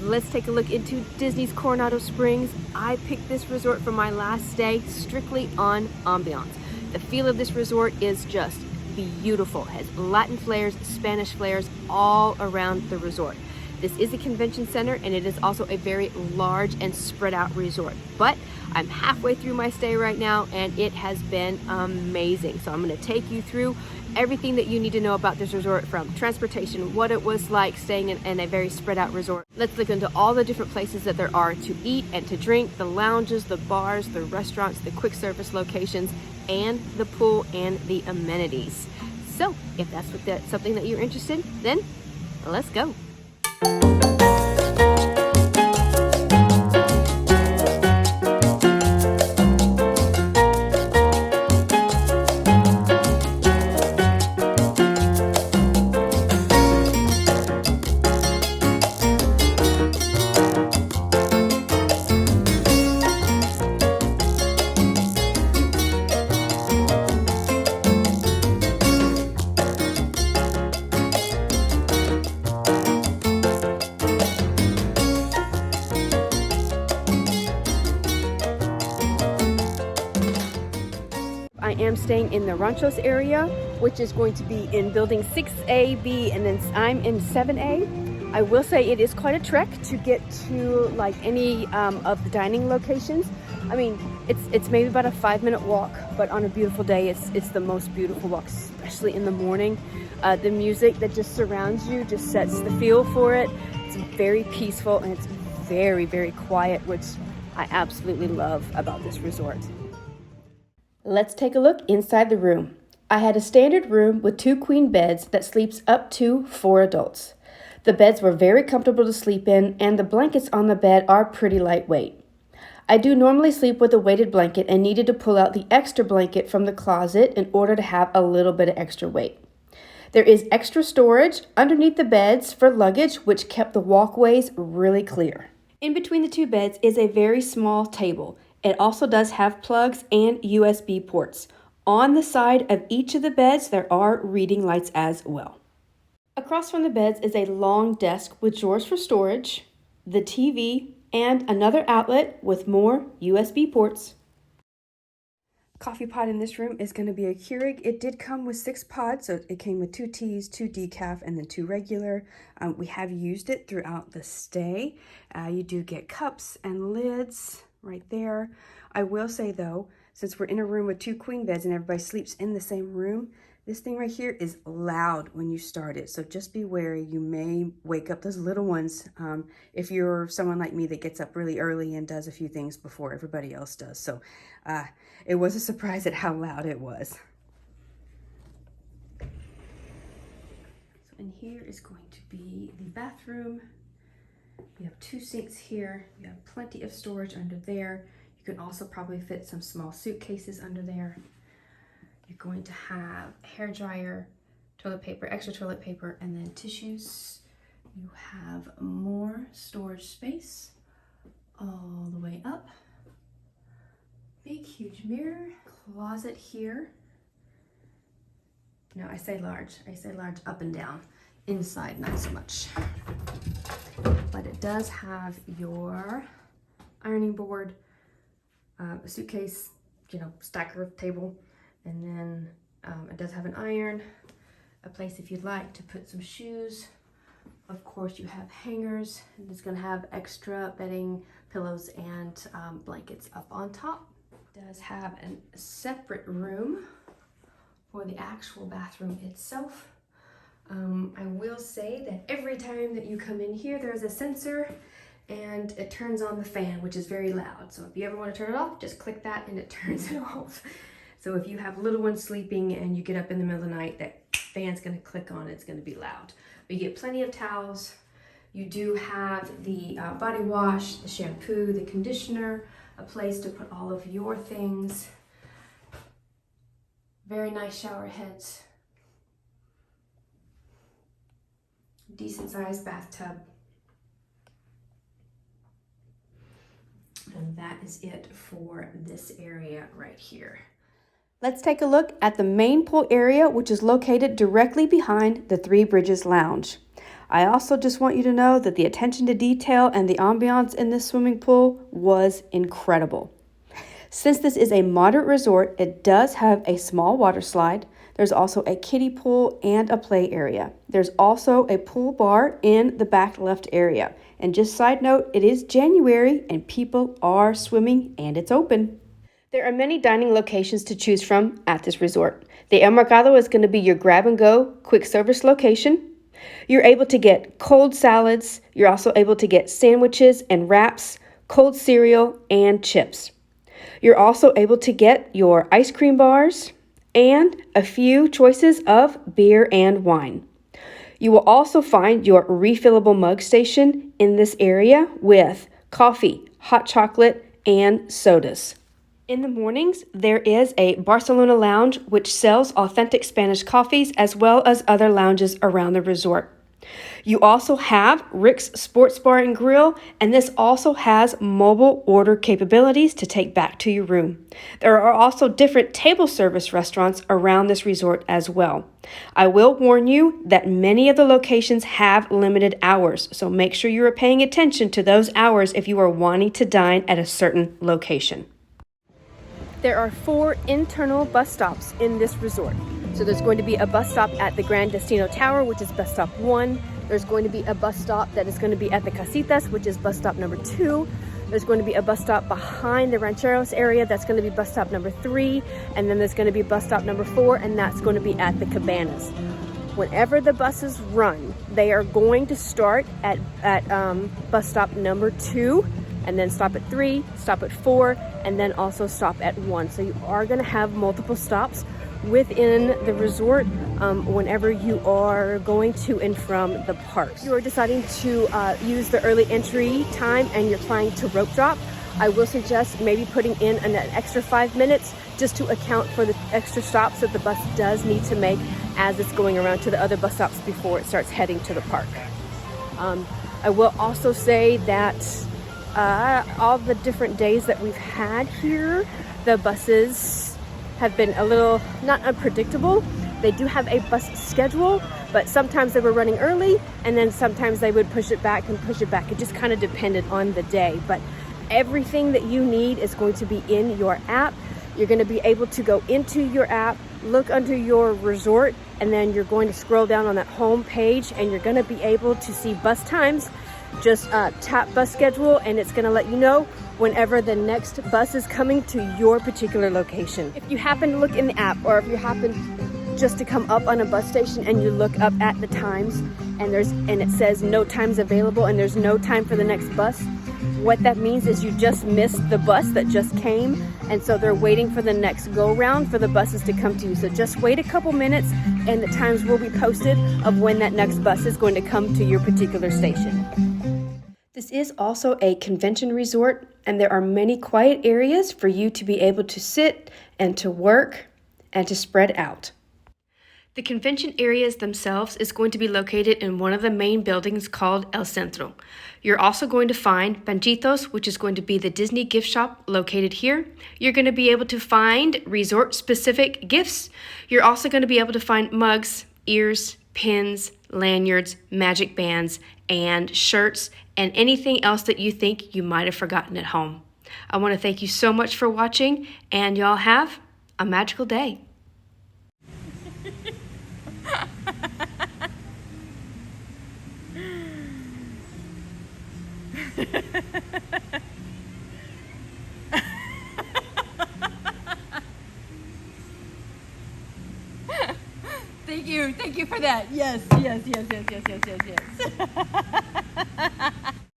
let's take a look into Disney's Coronado Springs. I picked this resort for my last stay strictly on ambiance. The feel of this resort is just beautiful. It has Latin flares, Spanish flares all around the resort. This is a convention center, and it is also a very large and spread out resort. But I'm halfway through my stay right now, and it has been amazing. So I'm going to take you through everything that you need to know about this resort, from transportation, what it was like staying in a very spread out resort. Let's look into all the different places that there are to eat and to drink, the lounges, the bars, the restaurants, the quick service locations, and the pool and the amenities. So if that's something that you're interested in, then let's go. I am staying in the Ranchos area, which is going to be in building 6A, B, and then I'm in 7A. I will say it is quite a trek to get to like any of the dining locations. I mean, it's maybe about a 5-minute walk, but on a beautiful day, it's the most beautiful walk, especially in the morning. The music that just surrounds you just sets the feel for it. It's very peaceful, and it's very, very quiet, which I absolutely love about this resort. Let's take a look inside the room. I had a standard room with 2 queen beds that sleeps up to 4 adults. The beds were very comfortable to sleep in, and the blankets on the bed are pretty lightweight. I do normally sleep with a weighted blanket and needed to pull out the extra blanket from the closet in order to have a little bit of extra weight. There is extra storage underneath the beds for luggage, which kept the walkways really clear. In between the 2 beds is a very small table. It also does have plugs and USB ports. On the side of each of the beds, there are reading lights as well. Across from the beds is a long desk with drawers for storage, the TV, and another outlet with more USB ports. Coffee pot in this room is going to be a Keurig. It did come with 6 pods, so it came with 2 teas, 2 decaf, and then 2 regular. We have used it throughout the stay. You do get cups and lids right there. I will say though, since we're in a room with 2 queen beds and everybody sleeps in the same room, this thing right here is loud when you start it. So just be wary. You may wake up those little ones if you're someone like me that gets up really early and does a few things before everybody else does. So it was a surprise at how loud it was. So in here is going to be the bathroom. You have 2 sinks here. You have plenty of storage under there. You can also probably fit some small suitcases under there. You're going to have a hair dryer, toilet paper, extra toilet paper, and then tissues. You have more storage space all the way up. Big, huge mirror, closet here. No, I say large up and down. Inside, not so much. But it does have your ironing board, a suitcase, stacker table, and then it does have an iron, a place if you'd like to put some shoes. Of course, you have hangers. It's going to have extra bedding, pillows, and blankets up on top. It does have a separate room for the actual bathroom itself. I will say that every time that you come in here, there's a sensor and it turns on the fan, which is very loud. So if you ever want to turn it off, just click that and it turns it off. So if you have little ones sleeping and you get up in the middle of the night, that fan's going to click on, it's going to be loud. But you get plenty of towels. You do have the body wash, the shampoo, the conditioner, a place to put all of your things. Very nice shower heads. Decent sized bathtub. And that is it for this area right here. Let's take a look at the main pool area, which is located directly behind the Three Bridges Lounge. I also just want you to know that the attention to detail and the ambiance in this swimming pool was incredible. Since this is a moderate resort, it does have a small water slide. There's also a kiddie pool and a play area. There's also a pool bar in the back left area. And just side note, it is January and people are swimming and it's open. There are many dining locations to choose from at this resort. The El Mercado is going to be your grab-and-go quick service location. You're able to get cold salads. You're also able to get sandwiches and wraps, cold cereal, and chips. You're also able to get your ice cream bars and a few choices of beer and wine. You will also find your refillable mug station in this area with coffee, hot chocolate, and sodas. In the mornings, there is a Barcelona Lounge which sells authentic Spanish coffees as well as other lounges around the resort. You also have Rick's Sports Bar and Grill, and this also has mobile order capabilities to take back to your room. There are also different table service restaurants around this resort as well. I will warn you that many of the locations have limited hours, so make sure you are paying attention to those hours if you are wanting to dine at a certain location. There are 4 internal bus stops in this resort. So there's going to be a bus stop at the Gran Destino Tower, which is bus stop 1. There's going to be a bus stop that is going to be at the Casitas, which is bus stop number 2. There's going to be a bus stop behind the Rancheros area. That's going to be bus stop number 3. And then there's going to be bus stop number 4, and that's going to be at the Cabanas. Whenever the buses run, they are going to start at bus stop number 2, and then stop at 3, stop at 4, and then also stop at 1. So you are going to have multiple stops within the resort whenever you are going to and from the parks. You are deciding to use the early entry time and you're planning to rope drop, I will suggest maybe putting in an extra 5 minutes just to account for the extra stops that the bus does need to make as it's going around to the other bus stops before it starts heading to the park. I will also say that all the different days that we've had here, the buses have been a little not unpredictable. They do have a bus schedule, but sometimes they were running early and then sometimes they would push it back and push it back. It just kind of depended on the day, but everything that you need is going to be in your app. You're going to be able to go into your app, look under your resort, and then you're going to scroll down on that home page and you're going to be able to see bus times. Just tap bus schedule and it's going to let you know whenever the next bus is coming to your particular location. If you happen to look in the app, or if you happen just to come up on a bus station and you look up at the times and it says no times available and there's no time for the next bus, what that means is you just missed the bus that just came, and so they're waiting for the next go round for the buses to come to you. So just wait a couple minutes and the times will be posted of when that next bus is going to come to your particular station. This is also a convention resort, and there are many quiet areas for you to be able to sit and to work and to spread out. The convention areas themselves is going to be located in one of the main buildings called El Centro. You're also going to find Panchitos, which is going to be the Disney gift shop located here. You're going to be able to find resort-specific gifts. You're also going to be able to find mugs, ears, pins, lanyards, magic bands, and shirts, and anything else that you think you might have forgotten at home. I want to thank you so much for watching, and y'all have a magical day. Thank you for that. Yes.